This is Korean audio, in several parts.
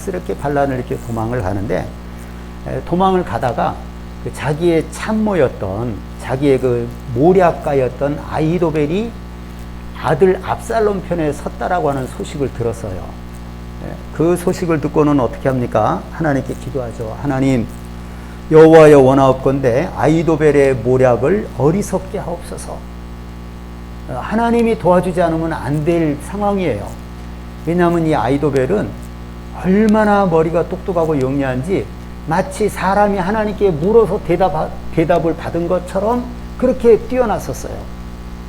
갑작스럽게 반란을 이렇게 도망을 가는데, 도망을 가다가 그 자기의 참모였던, 자기의 그 모략가였던 아히도벨이 아들 압살롬 편에 섰다라고 하는 소식을 들었어요. 그 소식을 듣고는 어떻게 합니까? 하나님께 기도하죠. 하나님, 여호와여 원하옵건대 아히도벨의 모략을 어리석게 하옵소서. 하나님이 도와주지 않으면 안 될 상황이에요. 왜냐하면 이 아히도벨은 얼마나 머리가 똑똑하고 영리한지 마치 사람이 하나님께 물어서 대답을 받은 것처럼 그렇게 뛰어났었어요.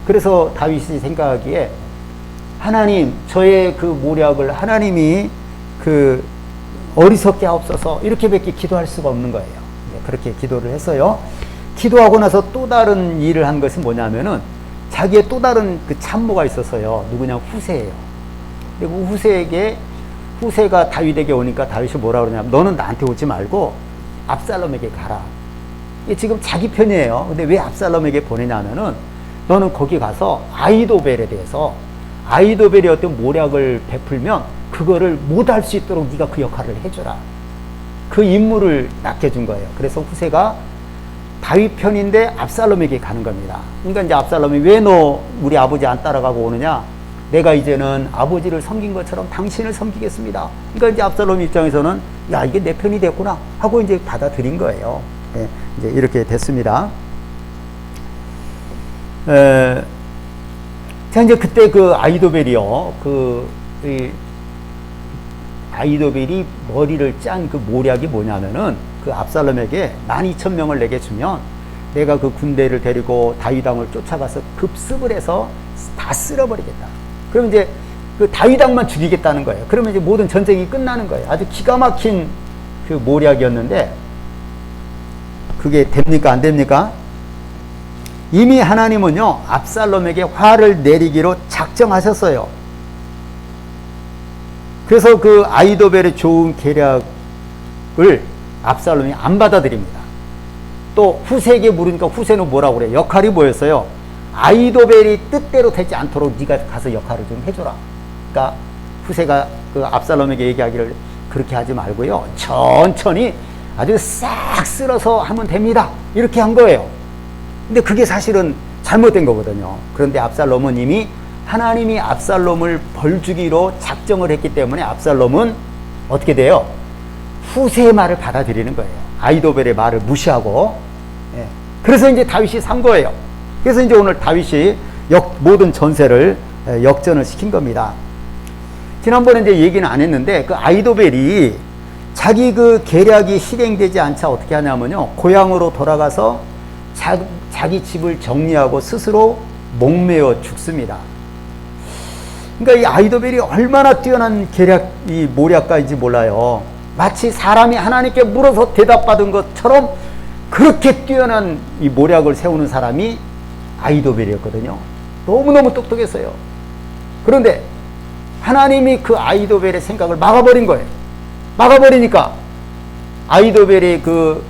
그래서 다윗이 생각하기에 하나님, 저의 그 모략을 하나님이 그 어리석게 하옵소서, 이렇게밖에 기도할 수가 없는 거예요. 그렇게 기도를 했어요. 기도하고 나서 또 다른 일을 한 것은 뭐냐면은 자기의 또 다른 그 참모가 있었어요. 누구냐? 후세예요. 그리고 후세가 다윗에게 오니까 다윗이 뭐라 그러냐면, 너는 나한테 오지 말고 압살롬에게 가라. 이게 지금 자기 편이에요. 근데 왜 압살롬에게 보내냐면은, 너는 거기 가서 아히도벨에 대해서, 아히도벨이 어떤 모략을 베풀면 그거를 못할 수 있도록 네가 그 역할을 해줘라. 그 임무를 맡겨준 거예요. 그래서 후세가 다윗 편인데 압살롬에게 가는 겁니다. 그러니까 이제 압살롬이 왜 너 우리 아버지 안 따라가고 오느냐? 내가 이제는 아버지를 섬긴 것처럼 당신을 섬기겠습니다. 그러니까 이제 압살롬 입장에서는 야, 이게 내 편이 됐구나 하고 이제 받아들인 거예요. 네, 이제 이렇게 됐습니다. 자, 이제 그때 그 아히도벨이요, 아히도벨이 머리를 짠 그 모략이 뭐냐면은, 그 압살롬에게 12,000명을 내게 주면 내가 그 군대를 데리고 다윗왕을 쫓아가서 급습을 해서 다 쓸어버리겠다. 그러면 이제 그 다윗왕만 죽이겠다는 거예요. 그러면 이제 모든 전쟁이 끝나는 거예요. 아주 기가 막힌 그 모략이었는데, 그게 됩니까? 안 됩니까? 이미 하나님은요, 압살롬에게 화를 내리기로 작정하셨어요. 그래서 그 아히도벨의 좋은 계략을 압살롬이 안 받아들입니다. 또 후세에게 물으니까 후세는 뭐라고 그래요? 역할이 뭐였어요? 아히도벨이 뜻대로 되지 않도록 네가 가서 역할을 좀 해줘라. 그러니까 후세가 그 압살롬에게 얘기하기를, 그렇게 하지 말고요, 천천히 아주 싹 쓸어서 하면 됩니다. 이렇게 한 거예요. 근데 그게 사실은 잘못된 거거든요. 그런데 압살롬은 이미 하나님이 압살롬을 벌주기로 작정을 했기 때문에 압살롬은 어떻게 돼요? 후세의 말을 받아들이는 거예요. 아히도벨의 말을 무시하고. 예. 그래서 이제 다윗이 산 거예요. 그래서 이제 오늘 다윗이 모든 전세를 역전을 시킨 겁니다. 지난번에 이제 얘기는 안 했는데, 그 아히도벨이 자기 그 계략이 실행되지 않자 어떻게 하냐면요, 고향으로 돌아가서 자기 집을 정리하고 스스로 목매어 죽습니다. 그러니까 이 아히도벨이 얼마나 뛰어난 이 모략가인지 몰라요. 마치 사람이 하나님께 물어서 대답받은 것처럼 그렇게 뛰어난 이 모략을 세우는 사람이 아히도벨이었거든요. 너무너무 똑똑했어요. 그런데 하나님이 그 아히도벨의 생각을 막아버린 거예요. 막아버리니까 아히도벨의 그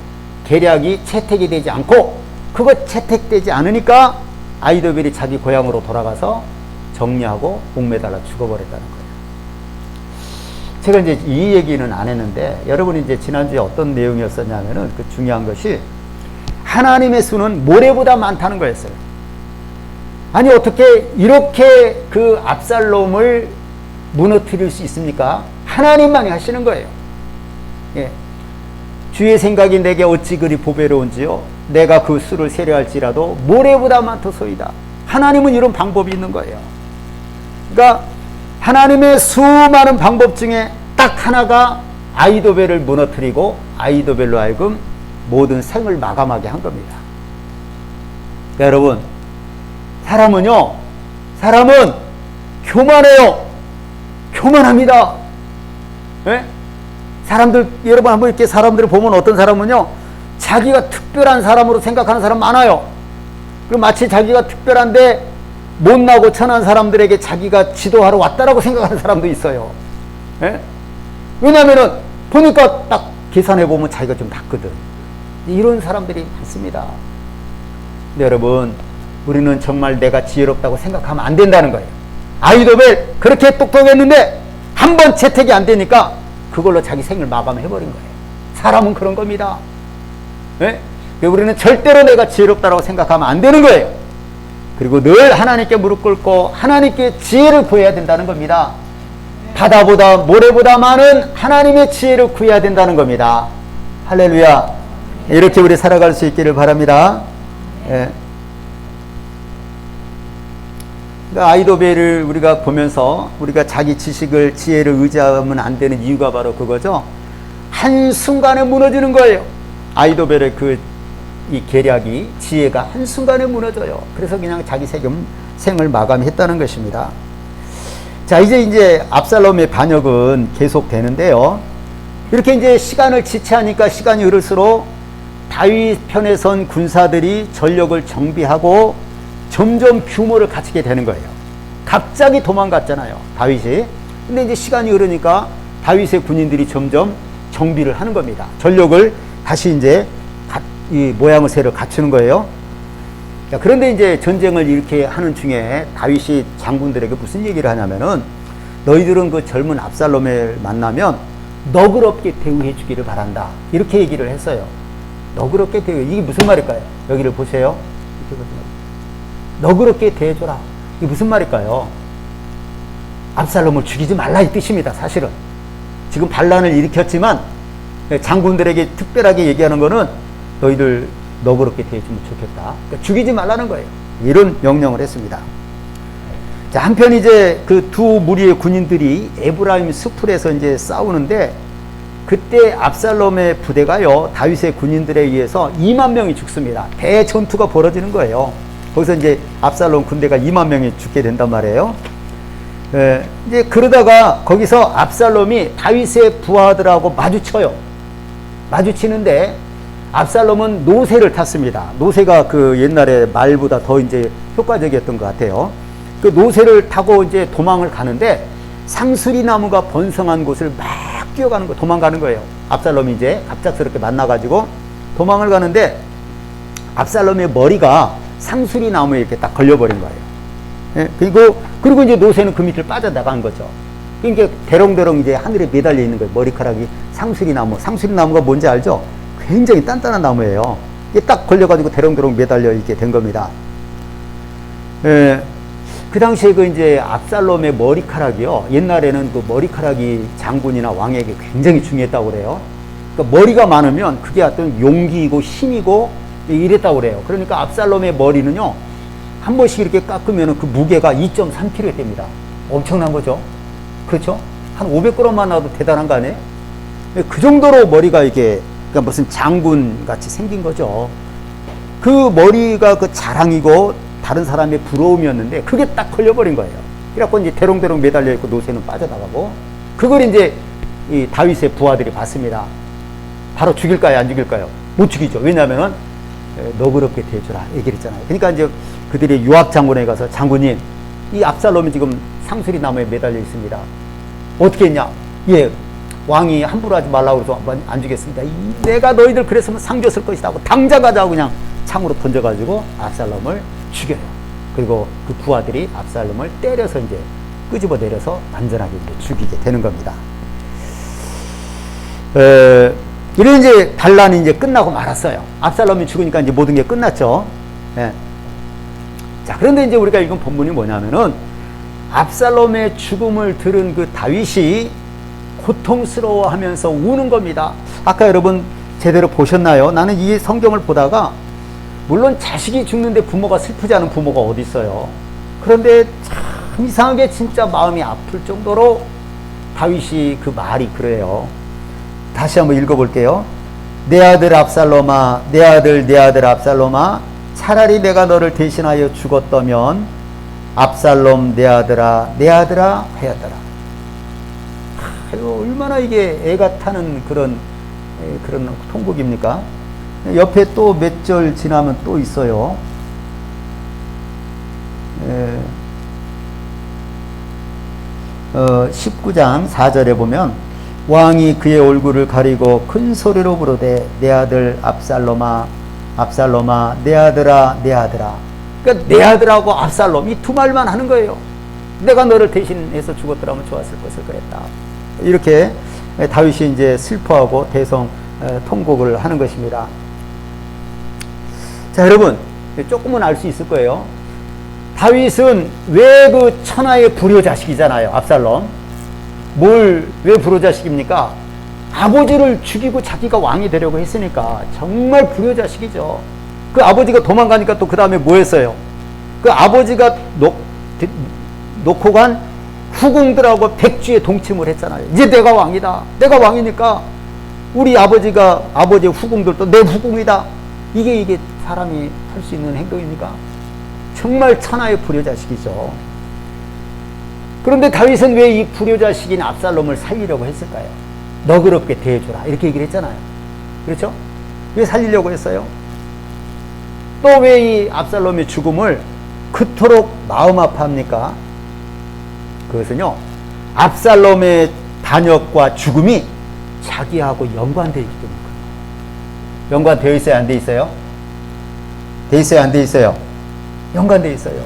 계략이 채택이 되지 않고, 그거 채택되지 않으니까 아히도벨이 자기 고향으로 돌아가서 정리하고 목매달라 죽어버렸다는 거예요. 제가 이제 이 얘기는 안 했는데, 여러분이 이제 지난주에 어떤 내용이었었냐면은, 그 중요한 것이 하나님의 수는 모래보다 많다는 거였어요. 아니, 어떻게 이렇게 그 압살롬을 무너뜨릴 수 있습니까? 하나님만이 하시는 거예요. 예. 주의 생각이 내게 어찌 그리 보배로운지요, 내가 그 수를 세려할지라도 모래보다 많도소이다. 하나님은 이런 방법이 있는 거예요. 그러니까 하나님의 수많은 방법 중에 딱 하나가 아히도벨을 무너뜨리고 아히도벨로 하여금 모든 생을 마감하게 한 겁니다. 그러니까 여러분, 사람은 교만해요. 교만합니다. 예? 여러분 한번 이렇게 사람들을 보면 어떤 사람은요, 자기가 특별한 사람으로 생각하는 사람 많아요. 그리고 마치 자기가 특별한데 못나고 천한 사람들에게 자기가 지도하러 왔다라고 생각하는 사람도 있어요. 예? 왜냐면은 보니까 딱 계산해보면 자기가 좀 낫거든. 이런 사람들이 많습니다. 근데 여러분, 우리는 정말 내가 지혜롭다고 생각하면 안 된다는 거예요. 아히도벨 그렇게 똑똑했는데 한 번 채택이 안 되니까 그걸로 자기 생을 마감해버린 거예요. 사람은 그런 겁니다. 네? 우리는 절대로 내가 지혜롭다고 생각하면 안 되는 거예요. 그리고 늘 하나님께 무릎 꿇고 하나님께 지혜를 구해야 된다는 겁니다. 바다보다 모래보다 많은 하나님의 지혜를 구해야 된다는 겁니다. 할렐루야. 이렇게 우리 살아갈 수 있기를 바랍니다. 예. 그러니까 아이도벨을 우리가 보면서 우리가 자기 지식을 지혜를 의지하면 안 되는 이유가 바로 그거죠. 한순간에 무너지는 거예요. 아이도벨의 이 계략이, 지혜가 한순간에 무너져요. 그래서 그냥 자기 생을 마감했다는 것입니다. 자, 이제 압살롬의 반역은 계속 되는데요. 이렇게 이제 시간을 지체하니까 시간이 흐를수록 다윗 편에 선 군사들이 전력을 정비하고 점점 규모를 갖추게 되는 거예요. 갑자기 도망갔잖아요, 다윗이. 근데 이제 시간이 흐르니까 다윗의 군인들이 점점 정비를 하는 겁니다. 전력을 다시 이제 이 모양의 새를 갖추는 거예요. 자, 그런데 이제 전쟁을 이렇게 하는 중에 다윗이 장군들에게 무슨 얘기를 하냐면은, 너희들은 그 젊은 압살롬을 만나면 너그럽게 대우해 주기를 바란다. 이렇게 얘기를 했어요. 너그럽게 대우해. 이게 무슨 말일까요? 여기를 보세요. 너그럽게 대해줘라. 이게 무슨 말일까요? 압살롬을 죽이지 말라 이 뜻입니다, 사실은. 지금 반란을 일으켰지만 장군들에게 특별하게 얘기하는 거는 너희들 너그럽게 대해주면 좋겠다. 그러니까 죽이지 말라는 거예요. 이런 명령을 했습니다. 자, 한편 이제 그 두 무리의 군인들이 에브라임 수풀에서 이제 싸우는데, 그때 압살롬의 부대가요, 다윗의 군인들에 의해서 2만 명이 죽습니다. 대전투가 벌어지는 거예요. 거기서 이제 압살롬 군대가 2만 명이 죽게 된단 말이에요. 이제 그러다가 거기서 압살롬이 다윗의 부하들하고 마주쳐요. 마주치는데 압살롬은 노새를 탔습니다. 노새가 그 옛날에 말보다 더 이제 효과적이었던 것 같아요. 그 노새를 타고 이제 도망을 가는데 상수리 나무가 번성한 곳을 막 뛰어가는 거, 도망가는 거예요. 압살롬이 이제 갑작스럽게 만나가지고 도망을 가는데 압살롬의 머리가 상수리 나무에 이렇게 딱 걸려버린 거예요. 예? 그리고 이제 노새는 그 밑을 빠져나간 거죠. 그러니까 대롱대롱 이제 하늘에 매달려 있는 거예요. 머리카락이 상수리 나무가 뭔지 알죠? 굉장히 단단한 나무예요. 이게 딱 걸려가지고 대롱대롱 매달려 있게 된 겁니다. 예. 그 당시에 그 이제 압살롬의 머리카락이요. 옛날에는 그 머리카락이 장군이나 왕에게 굉장히 중요했다고 그래요. 그러니까 머리가 많으면 그게 어떤 용기이고 힘이고 이랬다고 그래요. 그러니까 압살롬의 머리는요, 한 번씩 이렇게 깎으면 그 무게가 2.3kg 됩니다. 엄청난 거죠. 그렇죠? 한 500g만 나도 대단한 거 아니에요? 그 정도로 머리가 이게, 그러니까 무슨 장군 같이 생긴 거죠. 그 머리가 그 자랑이고 다른 사람의 부러움이었는데 그게 딱 걸려버린 거예요. 그래갖고 이제 대롱대롱 매달려 있고 노새는 빠져나가고, 그걸 이제 이 다윗의 부하들이 봤습니다. 바로 죽일까요, 안 죽일까요? 못 죽이죠. 왜냐하면은 너그럽게 대해주라 얘기를 했잖아요. 그러니까 이제 그들이 요압 장군에 가서, 장군님, 이 압살롬이 지금 상수리 나무에 매달려 있습니다. 어떻게 했냐? 예, 왕이 함부로 하지 말라고 해서 안 주겠습니다. 내가 너희들 그랬으면 상 줬을 것이다 하고 당장 가자고 그냥 창으로 던져가지고 압살롬을 죽여요. 그리고 그 부하들이 압살롬을 때려서 이제 끄집어 내려서 안전하게 이제 죽이게 되는 겁니다. 이런 이제 반란이 이제 끝나고 말았어요. 압살롬이 죽으니까 이제 모든 게 끝났죠. 예. 자, 그런데 이제 우리가 읽은 본문이 뭐냐면은, 압살롬의 죽음을 들은 그 다윗이 고통스러워하면서 우는 겁니다. 아까 여러분 제대로 보셨나요? 나는 이 성경을 보다가, 물론 자식이 죽는데 부모가 슬프지 않은 부모가 어디 있어요. 그런데 참 이상하게 진짜 마음이 아플 정도로 다윗이 그 말이 그래요. 다시 한번 읽어볼게요. 내 아들 압살롬아, 내 아들 압살롬아, 차라리 내가 너를 대신하여 죽었다면 압살롬 내 아들아 하였더라. 얼마나 이게 애가 타는 그런 통곡입니까? 옆에 또 몇 절 지나면 또 있어요. 19장 4절에 보면, 왕이 그의 얼굴을 가리고 큰 소리로 부르되 내 아들 압살롬아, 압살롬아, 내 아들아. 그러니까 내 아들하고 압살롬, 이 두 말만 하는 거예요. 내가 너를 대신해서 죽었더라면 좋았을 것을 그랬다. 이렇게 다윗이 이제 슬퍼하고 대성 통곡을 하는 것입니다. 자, 여러분, 조금은 알 수 있을 거예요. 다윗은 왜 그 천하의 불효자식이잖아요, 압살롬. 왜 불효자식입니까? 아버지를 죽이고 자기가 왕이 되려고 했으니까 정말 불효자식이죠. 그 아버지가 도망가니까 또 그 다음에 뭐 했어요? 그 아버지가 놓고 간 후궁들하고 백주에 동침을 했잖아요. 이제 내가 왕이다. 내가 왕이니까 우리 아버지의 후궁들도 내 후궁이다. 이게 사람이 할 수 있는 행동입니까? 정말 천하의 불효자식이죠. 그런데 다윗은 왜 이 불효자식인 압살롬을 살리려고 했을까요? 너그럽게 대해주라. 이렇게 얘기를 했잖아요. 그렇죠? 왜 살리려고 했어요? 또 왜 이 압살롬의 죽음을 그토록 마음 아파합니까? 그것은요, 압살롬의 반역과 죽음이 자기하고 연관되어 있기 때문입니다. 연관되어 있어요? 안 돼 있어요? 돼 있어요? 안 돼 있어요? 연관되어 있어요.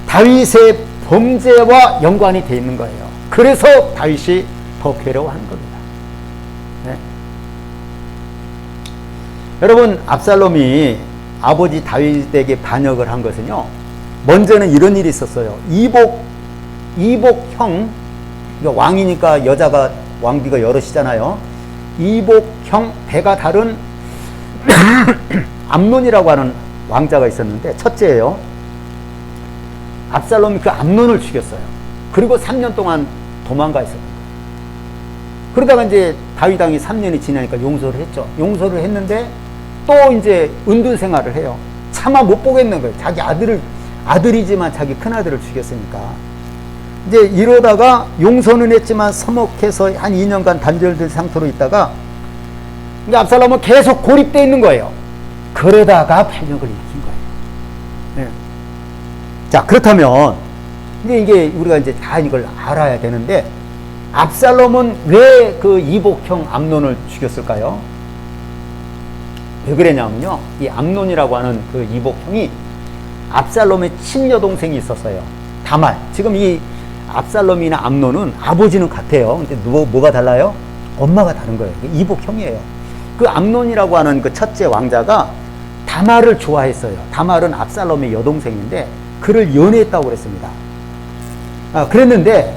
다윗의 범죄와 연관이 되어 있는 거예요. 그래서 다윗이 더 괴로워하는 겁니다. 네. 여러분, 압살롬이 아버지 다윗에게 반역을 한 것은요, 먼저는 이런 일이 있었어요. 이복형, 왕이니까 왕비가 여럿이잖아요. 이복형 배가 다른 암논이라고 하는 왕자가 있었는데, 첫째예요. 압살롬이 그 암논을 죽였어요. 그리고 3년 동안 도망가 있었던 거예요. 그러다가 이제 다윗 왕이 3년이 지나니까 용서를 했죠. 용서를 했는데 또 이제 은둔 생활을 해요. 차마 못 보겠는 거예요. 자기 아들이지만 자기 큰아들을 죽였으니까. 이제 이러다가 용서는 했지만 서먹해서 한 2년간 단절된 상태로 있다가 이제 압살롬은 계속 고립되어 있는 거예요. 그러다가 반역을 일으킨 거예요. 네. 자, 그렇다면 이게 우리가 이제 다 이걸 알아야 되는데, 압살롬은 왜 그 이복형 암논을 죽였을까요? 왜 그랬냐면요, 이 암논이라고 하는 그 이복형이 압살롬의 친여동생이 있었어요. 다말. 지금 이 압살롬이나 암논은 아버지는 같아요. 근데 뭐가 달라요? 엄마가 다른 거예요. 이복형이에요. 그 암논이라고 하는 그 첫째 왕자가 다말을 좋아했어요. 다말은 압살롬의 여동생인데 그를 연애했다고 그랬습니다. 그랬는데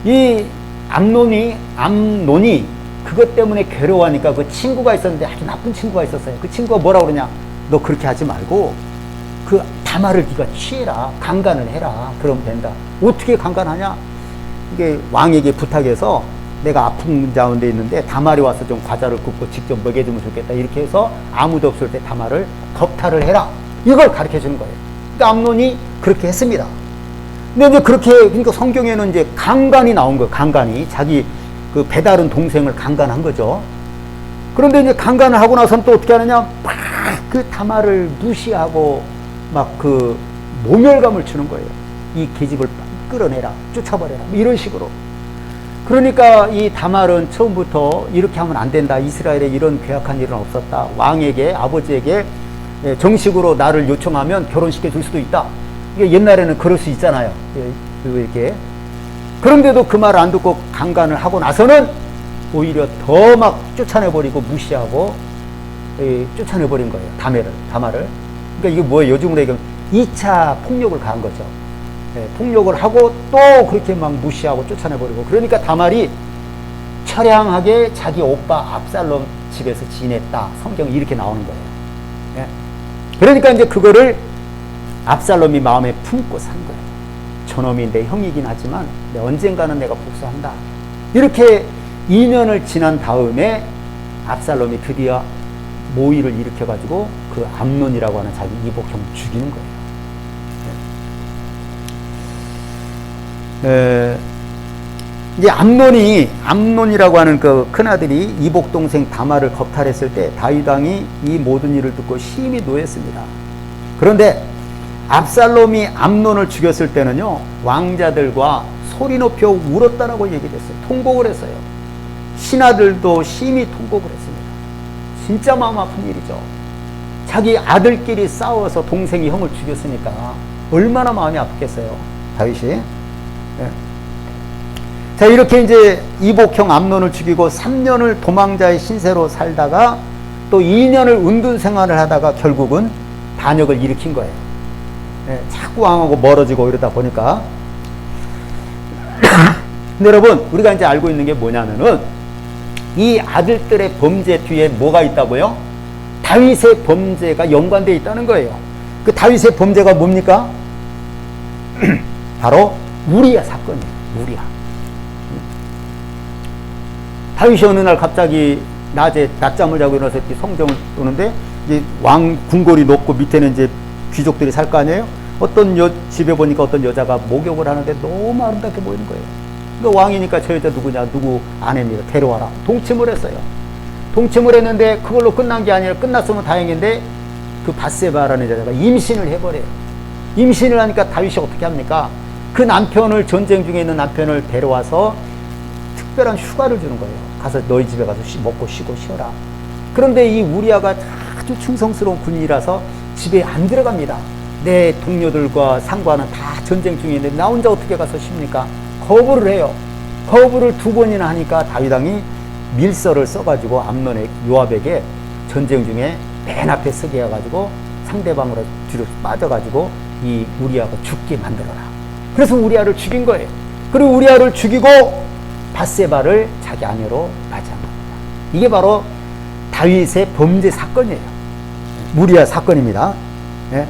이 암논이 그것 때문에 괴로워하니까 그 친구가 있었는데 아주 나쁜 친구가 있었어요. 그 친구가 뭐라고 그러냐? 너 그렇게 하지 말고 그 다말을 네가 취해라. 강간을 해라. 그러면 된다. 어떻게 강간하냐? 이게 왕에게 부탁해서 내가 아픈 가운데 있는데 다말이 와서 좀 과자를 굽고 직접 먹여주면 좋겠다. 이렇게 해서 아무도 없을 때 다말을 겁탈을 해라. 이걸 가르쳐 주는 거예요. 그러니까 암논이 그렇게 했습니다. 근데 이제 그러니까 성경에는 이제 강간이 나온 거예요. 강간이. 자기 그 배다른 동생을 강간한 거죠. 그런데 이제 강간을 하고 나서는 또 어떻게 하느냐? 막 그 다말을 무시하고 막 그 모멸감을 주는 거예요. 이 계집을 끌어내라. 쫓아버려라. 이런 식으로. 그러니까 이 다말은 처음부터 이렇게 하면 안 된다. 이스라엘에 이런 괴악한 일은 없었다. 왕에게, 아버지에게 정식으로 나를 요청하면 결혼시켜 줄 수도 있다. 이게 옛날에는 그럴 수 있잖아요. 이렇게. 그런데도 그 말을 안 듣고 강간을 하고 나서는 오히려 더 막 쫓아내버리고 무시하고 쫓아내버린 거예요. 다말을. 그러니까 이게 뭐예요? 요즘으로 얘기하면 2차 폭력을 가한 거죠. 폭력을 하고 또 그렇게 막 무시하고 쫓아내버리고. 그러니까 다말이 처량하게 자기 오빠 압살롬 집에서 지냈다. 성경이 이렇게 나오는 거예요. 그러니까 이제 그거를 압살롬이 마음에 품고 산 거예요. 저놈이 내 형이긴 하지만 언젠가는 내가 복수한다. 이렇게 2년을 지난 다음에 압살롬이 드디어 모의를 일으켜가지고 그 암논이라고 하는 자기 이복형을 죽이는 거예요. 이제 암논이라고 하는 그 큰아들이 이복 동생 다말을 겁탈했을 때 다윗 왕이 이 모든 일을 듣고 심히 노했습니다. 그런데 압살롬이 암논을 죽였을 때는요, 왕자들과 소리 높여 울었다라고 얘기했어요. 통곡을 했어요. 신하들도 심히 통곡을 했습니다. 진짜 마음 아픈 일이죠. 자기 아들끼리 싸워서 동생이 형을 죽였으니까 얼마나 마음이 아팠겠어요, 다윗이. 자, 이렇게 이제 이복형 암논을 죽이고 3년을 도망자의 신세로 살다가 또 2년을 은둔 생활을 하다가 결국은 반역을 일으킨 거예요. 예, 자꾸 왕하고 멀어지고 이러다 보니까. 근데 여러분, 우리가 이제 알고 있는 게 뭐냐면은 이 아들들의 범죄 뒤에 뭐가 있다고요? 다윗의 범죄가 연관되어 있다는 거예요. 그 다윗의 범죄가 뭡니까? 바로 우리야 사건이에요. 우리야. 다윗이 어느 날 갑자기 낮에 낮잠을 자고 일어나서 이렇게 성정을 보는데 이제 왕 궁궐이 높고 밑에는 이제 귀족들이 살 거 아니에요? 어떤 집에 보니까 어떤 여자가 목욕을 하는데 너무 아름답게 보이는 거예요. 그러니까 왕이니까 저 여자 누구냐? 누구 아내입니다. 데려와라. 동침을 했어요. 동침을 했는데 그걸로 끝난 게 아니라 끝났으면 다행인데 그 밧세바라는 여자가 임신을 해버려요. 임신을 하니까 다윗이 어떻게 합니까? 그 남편을 전쟁 중에 있는 남편을 데려와서 특별한 휴가를 주는 거예요. 가서 너희 집에 가서 먹고 쉬고 쉬어라. 그런데 이 우리아가 아주 충성스러운 군인이라서 집에 안 들어갑니다. 내 동료들과 상관은 다 전쟁 중에 있는데 나 혼자 어떻게 가서 쉽니까? 거부를 해요. 거부를 2번이나 하니까 다윗 왕이 밀서를 써가지고 암논의 요압에게 전쟁 중에 맨 앞에 서게 해가지고 상대방으로 뒤로 빠져가지고 이 우리아가 죽게 만들어라. 그래서 우리아를 죽인 거예요. 그리고 우리아를 죽이고 밧세바를 자기 아내로 맞이한 겁니다. 이게 바로 다윗의 범죄 사건이에요. 우리아 사건입니다. 예.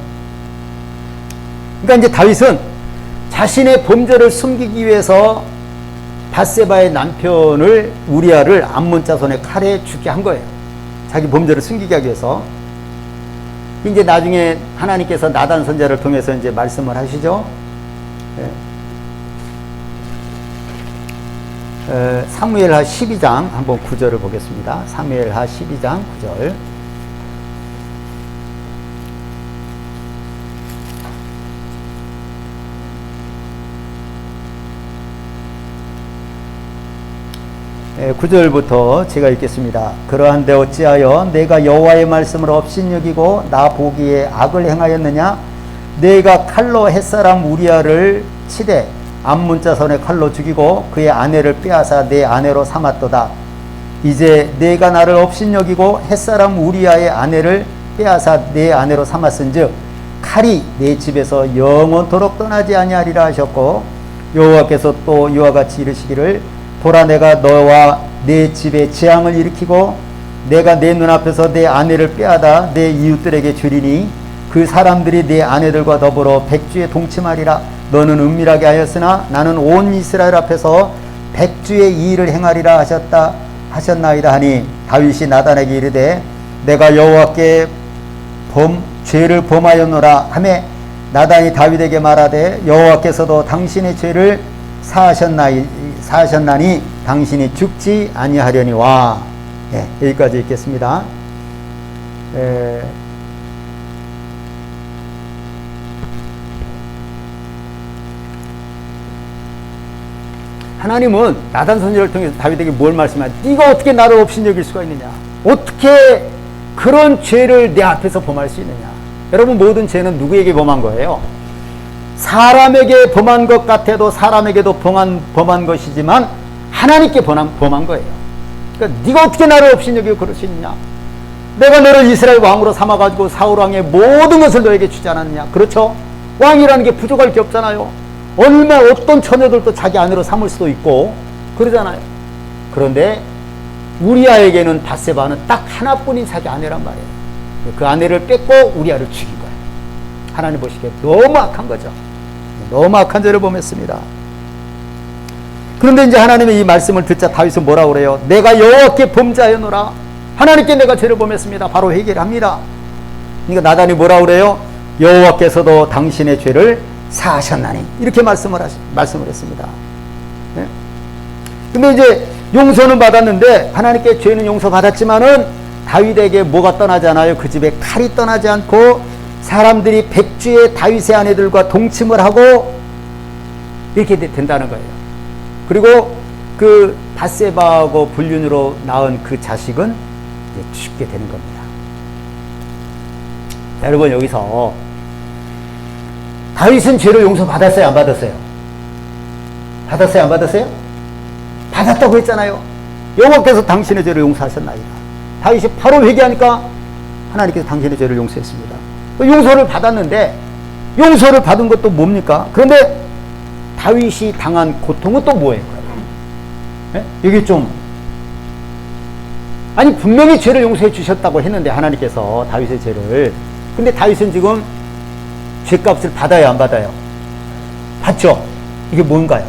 그러니까 이제 다윗은 자신의 범죄를 숨기기 위해서 밧세바의 남편을 우리아를 암몬 자손의 칼에 죽게 한 거예요. 자기 범죄를 숨기게 하기 위해서. 이제 나중에 하나님께서 나단 선지자를 통해서 이제 말씀을 하시죠. 사무엘하 12장 한번 9절을 보겠습니다. 사무엘하 12장 9절. 예, 9절부터 제가 읽겠습니다. 그러한데 어찌하여 내가 여호와의 말씀을 업신여기고 나 보기에 악을 행하였느냐? 내가 칼로 햇사람 우리아를 치되 암몬 자손의 칼로 죽이고 그의 아내를 빼앗아 내 아내로 삼았도다. 이제 내가 나를 업신여기고 햇사람 우리아의 아내를 빼앗아 내 아내로 삼았은즉 칼이 내 집에서 영원토록 떠나지 아니하리라 하셨고, 여호와께서 또 이와 같이 이르시기를 보라, 내가 너와 내 집에 재앙을 일으키고 내가 내 눈앞에서 내 아내를 빼앗아 내 이웃들에게 주리니 그 사람들이 내 아내들과 더불어 백주에 동침하리라. 너는 은밀하게 하였으나 나는 온 이스라엘 앞에서 백주의 이 일을 행하리라 하셨나이다 하니, 다윗이 나단에게 이르되 내가 여호와께 죄를 범하였노라 하매, 나단이 다윗에게 말하되 여호와께서도 당신의 죄를 사하셨나니 당신이 죽지 아니하려니와. 예, 여기까지 읽겠습니다. 하나님은 나단 선지자를 통해서 다윗에게 뭘 말씀하냐? 네가 어떻게 나를 업신여길 수가 있느냐? 어떻게 그런 죄를 내 앞에서 범할 수 있느냐? 여러분, 모든 죄는 누구에게 범한 거예요? 사람에게 범한 것 같아도 사람에게도 범한 것이지만 하나님께 범한 거예요. 그러니까 네가 어떻게 나를 업신여기고 그럴 수 있느냐? 내가 너를 이스라엘 왕으로 삼아가지고 사울 왕의 모든 것을 너에게 주지 않았느냐? 그렇죠? 왕이라는 게 부족할 게 없잖아요. 어떤 처녀들도 자기 아내로 삼을 수도 있고 그러잖아요. 그런데 우리아에게는 밧세바는 딱 하나뿐인 자기 아내란 말이에요. 그 아내를 뺏고 우리아를 죽인 거예요. 하나님 보시기에 너무 악한 거죠. 너무 악한 죄를 범했습니다. 그런데 이제 하나님의 이 말씀을 듣자 다윗은 뭐라고 그래요? 내가 여호와께 범죄하였노라. 하나님께 내가 죄를 범했습니다. 바로 해결합니다. 그러니까 나단이 뭐라고 그래요? 여호와께서도 당신의 죄를 사하셨나니, 이렇게 말씀을 했습니다. 네? 근데 이제 용서는 받았는데, 하나님께 죄는 용서받았지만은 다윗에게 뭐가 떠나지 않아요? 그 집에 칼이 떠나지 않고 사람들이 백주의 다윗의 아내들과 동침을 하고 이렇게 된다는 거예요. 그리고 그 밧세바하고 불륜으로 낳은 그 자식은 이제 죽게 되는 겁니다. 자, 여러분, 여기서 다윗은 죄를 용서받았어요, 안 받았어요? 받았어요, 안 받았어요? 받았다고 했잖아요. 여호와께서 당신의 죄를 용서하셨나이다. 다윗이 바로 회개하니까 하나님께서 당신의 죄를 용서했습니다. 용서를 받았는데 용서를 받은 것도 뭡니까? 그런데 다윗이 당한 고통은 또 뭐예요? 네? 이게 좀 아니 분명히 죄를 용서해 주셨다고 했는데 하나님께서 다윗의 죄를 근데 다윗은 지금 죄값을 받아요 안 받아요? 받죠? 이게 뭔가요?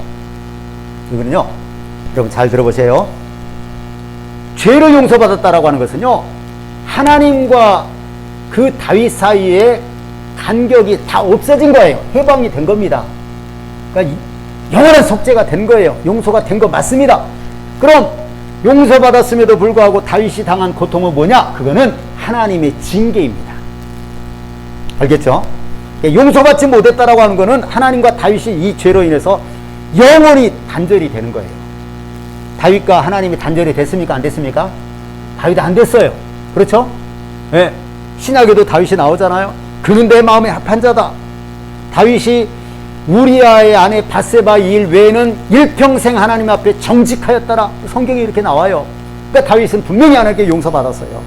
이거는요 여러분 잘 들어보세요. 죄를 용서받았다라고 하는 것은요 하나님과 그 다윗 사이에 간격이 다 없어진 거예요. 해방이 된 겁니다. 그러니까 영원한 속죄가 된 거예요. 용서가 된 거 맞습니다. 그럼 용서받았음에도 불구하고 다윗이 당한 고통은 뭐냐? 그거는 하나님의 징계입니다. 알겠죠? 용서받지 못했다라고 하는 거는 하나님과 다윗이 이 죄로 인해서 영원히 단절이 되는 거예요. 다윗과 하나님이 단절이 됐습니까? 안 됐습니까? 다윗이 안 됐어요. 그렇죠? 예. 신약에도 다윗이 나오잖아요. 그는 내 마음에 합한 자다. 다윗이 우리아의 아내 밧세바 일 외에는 일평생 하나님 앞에 정직하였더라. 성경에 이렇게 나와요. 그러니까 다윗은 분명히 하나님께 용서받았어요.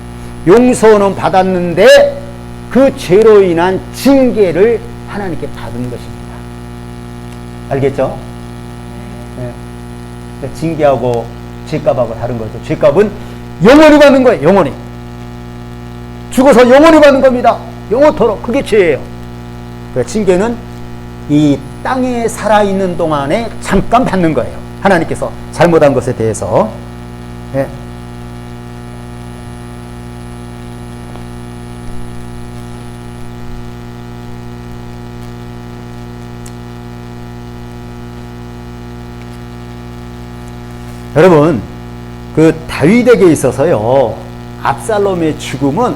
용서는 받았는데 그 죄로 인한 징계를 하나님께 받은 것입니다. 알겠죠? 네. 그러니까 징계하고 죄값하고 다른 거죠. 죄값은 영원히 받는 거예요. 영원히. 죽어서 영원히 받는 겁니다. 영원토록. 그게 죄예요. 그러니까 징계는 이 땅에 살아있는 동안에 잠깐 받는 거예요. 하나님께서 잘못한 것에 대해서. 네. 여러분, 그 다윗에게 있어서요, 압살롬의 죽음은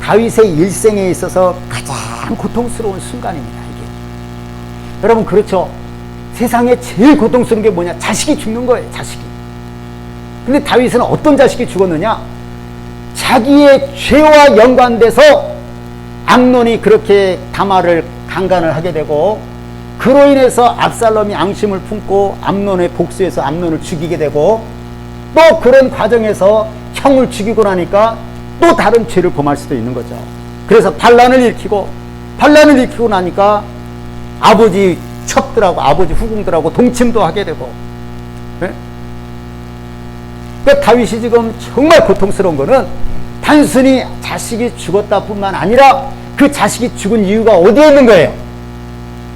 다윗의 일생에 있어서 가장 고통스러운 순간입니다. 이게. 여러분 그렇죠? 세상에 제일 고통스러운 게 뭐냐? 자식이 죽는 거예요. 자식이. 근데 다윗은 어떤 자식이 죽었느냐? 자기의 죄와 연관돼서 암논이 그렇게 다말을 강간을 하게 되고 그로 인해서 압살롬이 앙심을 품고 암논의 복수해서 암논을 죽이게 되고 또 그런 과정에서 형을 죽이고 나니까 또 다른 죄를 범할 수도 있는 거죠. 그래서 반란을 일으키고 나니까 아버지 첩들하고 아버지 후궁들하고 동침도 하게 되고. 네? 그러니까 다윗이 지금 정말 고통스러운 거는 단순히 자식이 죽었다 뿐만 아니라 그 자식이 죽은 이유가 어디에 있는 거예요?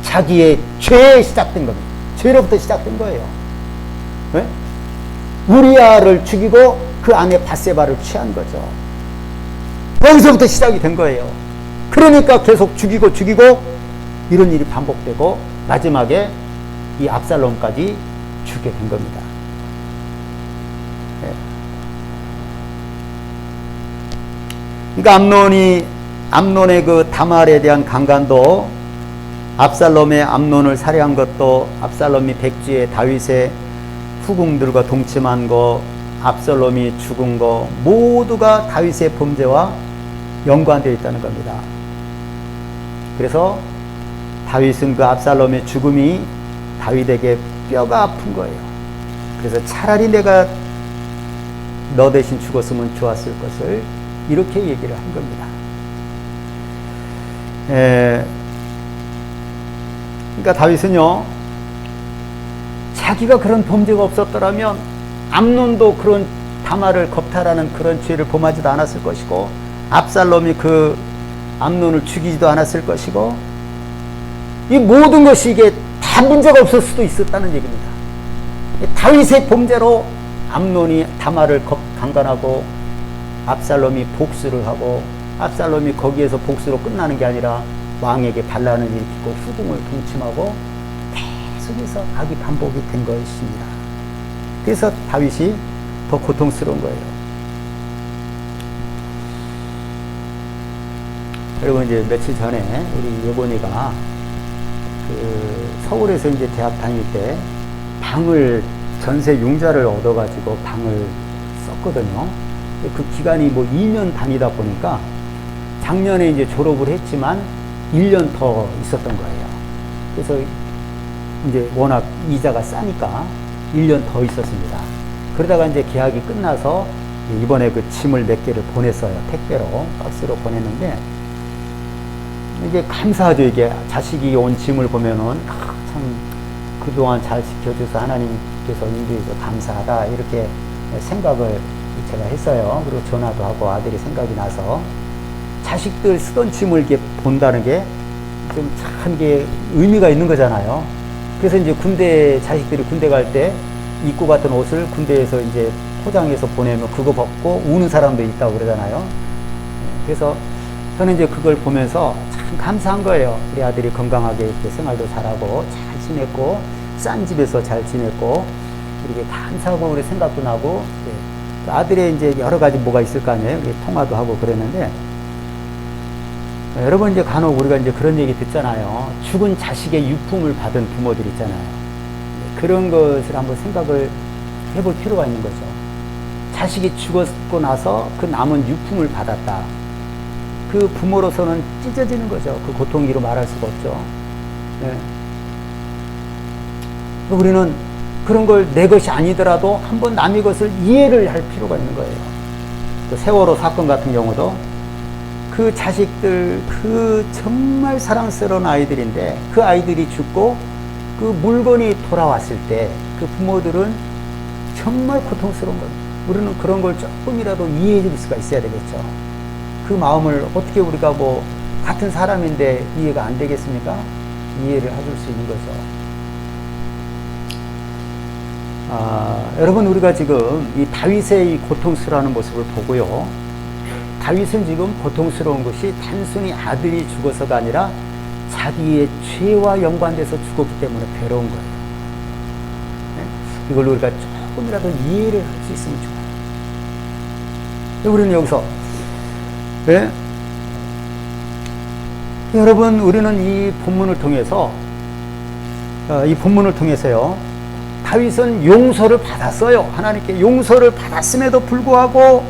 자기의 죄에 시작된 겁니다. 죄로부터 시작된 거예요. 네? 우리아를 죽이고 그 아내 밧세바를 취한 거죠. 거기서부터 시작이 된 거예요. 그러니까 계속 죽이고 이런 일이 반복되고 마지막에 이 압살롬까지 죽게 된 겁니다. 네. 그러니까 암논의 그 다말에 대한 강간도 압살롬의 암논을 살해한 것도 압살롬이 백지에 다윗의 후궁들과 동침한 거 압살롬이 죽은 거 모두가 다윗의 범죄와 연관되어 있다는 겁니다. 그래서 다윗은 그 압살롬의 죽음이 다윗에게 뼈가 아픈 거예요. 그래서 차라리 내가 너 대신 죽었으면 좋았을 것을 이렇게 얘기를 한 겁니다. 그러니까 다윗은요, 자기가 그런 범죄가 없었더라면 암논도 그런 다말을 겁탈하는 그런 죄를 범하지도 않았을 것이고 압살롬이 그 암논을 죽이지도 않았을 것이고 이 모든 것이 이게 다 문제가 없을 수도 있었다는 얘기입니다. 다윗의 범죄로 암논이 다말을 강간하고 압살롬이 복수를 하고 압살롬이 거기에서 복수로 끝나는 게 아니라 왕에게 반란을 일으키고 후궁을 동침하고 계속해서 악이 반복이 된 것입니다. 그래서 다윗이 더 고통스러운 거예요. 그리고 이제 며칠 전에 우리 여본이가 그 서울에서 이제 대학 다닐 때 방을 전세 융자를 얻어가지고 방을 썼거든요. 그 기간이 뭐 2년 다니다 보니까 작년에 이제 졸업을 했지만 1년 더 있었던 거예요. 그래서 이제 워낙 이자가 싸니까 1년 더 있었습니다. 그러다가 이제 계약이 끝나서 이번에 그 짐을 몇 개를 보냈어요. 택배로, 박스로 보냈는데, 이게 감사하죠. 이게 자식이 온 짐을 보면은, 참, 그동안 잘 지켜줘서 하나님께서 인도해서 감사하다. 이렇게 생각을 제가 했어요. 그리고 전화도 하고 아들이 생각이 나서, 자식들 쓰던 짐을 이렇게 본다는 게 좀 참 이게 의미가 있는 거잖아요. 그래서 이제 자식들이 군대 갈 때 입고 갔던 옷을 군대에서 이제 포장해서 보내면 그거 벗고 우는 사람도 있다고 그러잖아요. 그래서 저는 이제 그걸 보면서 참 감사한 거예요. 우리 아들이 건강하게 이렇게 생활도 잘하고 잘 지냈고, 싼 집에서 잘 지냈고, 이렇게 감사하고 우리 생각도 나고, 아들의 이제 여러 가지 뭐가 있을 거 아니에요. 통화도 하고 그랬는데, 여러분 이제 간혹 우리가 이제 그런 얘기 듣잖아요. 죽은 자식의 유품을 받은 부모들 있잖아요. 그런 것을 한번 생각을 해볼 필요가 있는 거죠. 자식이 죽었고 나서 그 남은 유품을 받았다. 그 부모로서는 찢어지는 거죠. 그 고통이로 말할 수가 없죠. 네. 우리는 그런 걸 내 것이 아니더라도 한번 남의 것을 이해를 할 필요가 있는 거예요. 그 세월호 사건 같은 경우도 그 자식들, 그 정말 사랑스러운 아이들인데 그 아이들이 죽고 그 물건이 돌아왔을 때 그 부모들은 정말 고통스러운 겁니다. 우리는 그런 걸 조금이라도 이해해 줄 수가 있어야 되겠죠. 그 마음을 어떻게 우리가 뭐 같은 사람인데 이해가 안 되겠습니까? 이해를 해줄 수 있는 거죠. 여러분 우리가 지금 이 다윗의 이 고통스러워하는 모습을 보고요. 다윗은 지금 고통스러운 것이 단순히 아들이 죽어서가 아니라 자기의 죄와 연관돼서 죽었기 때문에 괴로운 거예요. 네? 이걸 우리가 조금이라도 이해를 할 수 있으면 좋아요. 우리는 여기서 네? 여러분 우리는 이 본문을 통해서요. 다윗은 용서를 받았어요. 하나님께 용서를 받았음에도 불구하고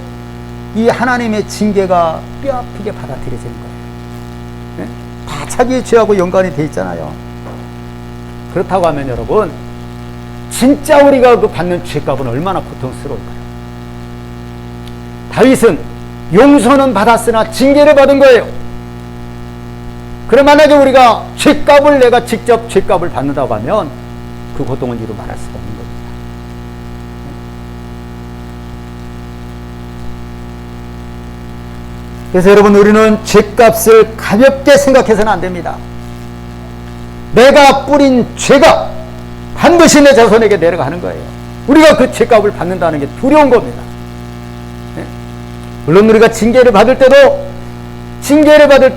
이 하나님의 징계가 뼈아프게 받아들여지는 거예요. 네? 다 자기의 죄하고 연관이 돼 있잖아요. 그렇다고 하면 여러분 진짜 우리가 그 받는 죄값은 얼마나 고통스러울까요? 다윗은 용서는 받았으나 징계를 받은 거예요. 그럼 만약에 우리가 죄값을 내가 직접 죄값을 받는다고 하면 그 고통은 이루 말할 수가 없는 겁니다. 그래서 여러분 우리는 죄값을 가볍게 생각해서는 안 됩니다. 내가 뿌린 죄가 반드시 내 자손에게 내려가는 거예요. 우리가 그 죄값을 받는다는 게 두려운 겁니다. 네? 물론 우리가 징계를 받을 때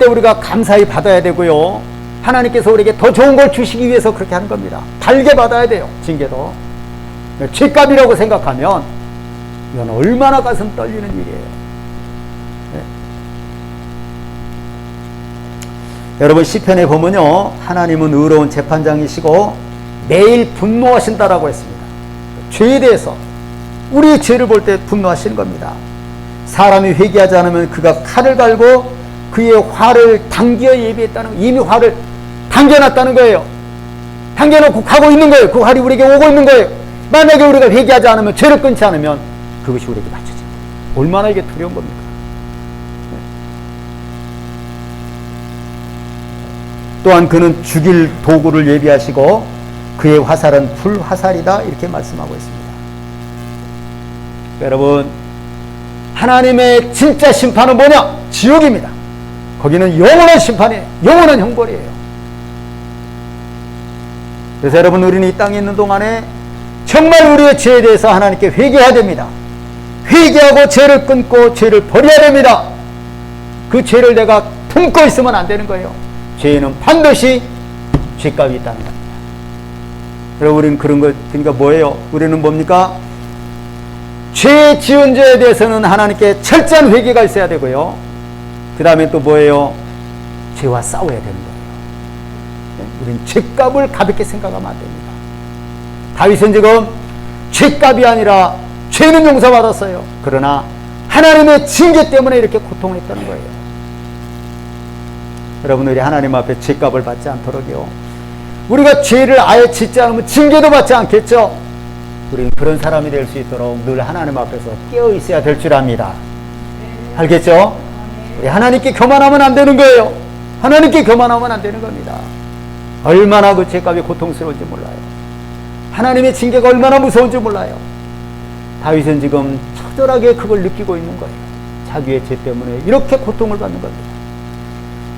우리가 감사히 받아야 되고요. 하나님께서 우리에게 더 좋은 걸 주시기 위해서 그렇게 하는 겁니다. 달게 받아야 돼요. 징계도. 죄값이라고 생각하면 이건 얼마나 가슴 떨리는 일이에요. 네. 여러분 시편에 보면요. 하나님은 의로운 재판장이시고 매일 분노하신다라고 했습니다. 죄에 대해서 우리의 죄를 볼 때 분노하시는 겁니다. 사람이 회개하지 않으면 그가 칼을 갈고 그의 화를 당겨 예비했다는, 이미 화를 당겨놨다는 거예요. 당겨놓고 가고 있는 거예요. 그 활이 우리에게 오고 있는 거예요. 만약에 우리가 회개하지 않으면, 죄를 끊지 않으면 그것이 우리에게 맞춰집니다. 얼마나 이게 두려운 겁니까? 또한 그는 죽일 도구를 예비하시고 그의 화살은 불화살이다 이렇게 말씀하고 있습니다. 여러분 하나님의 진짜 심판은 뭐냐? 지옥입니다. 거기는 영원한 심판이에요. 영원한 형벌이에요. 그래서 여러분 우리는 이 땅에 있는 동안에 정말 우리의 죄에 대해서 하나님께 회개해야 됩니다. 회개하고 죄를 끊고 죄를 버려야 됩니다. 그 죄를 내가 품고 있으면 안 되는 거예요. 죄에는 반드시 죄값이 있다는 겁니다. 여러분 우리는 그런 거 그러니까 뭐예요? 우리는 뭡니까? 죄 지은 죄에 대해서는 하나님께 철저한 회개가 있어야 되고요. 그 다음에 또 뭐예요? 죄와 싸워야 되는 거예요. 우리는 죄값을 가볍게 생각하면 안 됩니다. 다윗은 지금 죄값이 아니라 죄는 용서받았어요. 그러나 하나님의 징계 때문에 이렇게 고통했다는 거예요. 여러분 우리 하나님 앞에 죄값을 받지 않도록요. 우리가 죄를 아예 짓지 않으면 징계도 받지 않겠죠. 우리는 그런 사람이 될 수 있도록 늘 하나님 앞에서 깨어 있어야 될 줄 압니다. 알겠죠? 우리 하나님께 교만하면 안 되는 거예요. 하나님께 교만하면 안 되는 겁니다. 얼마나 그 죄값이 고통스러운지 몰라요. 하나님의 징계가 얼마나 무서운지 몰라요. 다윗은 지금 처절하게 그걸 느끼고 있는 거예요. 자기의 죄 때문에 이렇게 고통을 받는 겁니다.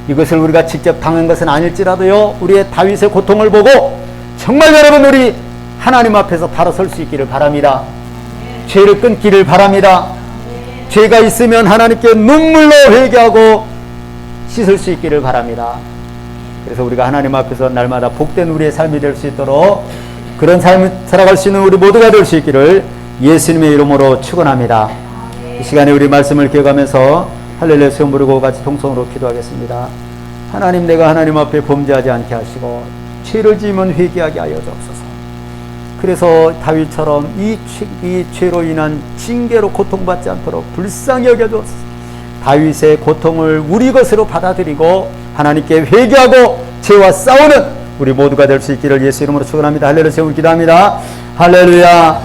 이것을 우리가 직접 당한 것은 아닐지라도요, 우리의 다윗의 고통을 보고 정말 여러분 우리 하나님 앞에서 바로 설 수 있기를 바랍니다. 죄를 끊기를 바랍니다. 죄가 있으면 하나님께 눈물로 회개하고 씻을 수 있기를 바랍니다. 그래서 우리가 하나님 앞에서 날마다 복된 우리의 삶이 될 수 있도록 그런 삶을 살아갈 수 있는 우리 모두가 될 수 있기를 예수님의 이름으로 축원합니다. 이 시간에 우리 말씀을 기억하면서 할렐루야 시험 부르고 같이 통성으로 기도하겠습니다. 하나님, 내가 하나님 앞에 범죄하지 않게 하시고 죄를 지으면 회개하게 하여 주옵소서. 그래서 다윗처럼 이 죄로 인한 징계로 고통받지 않도록 불쌍히 여겨 주옵소서. 다윗의 고통을 우리 것으로 받아들이고 하나님께 회개하고 죄와 싸우는 우리 모두가 될 수 있기를 예수 이름으로 축원합니다. 할렐루야 시험을 기도합니다. 할렐루야.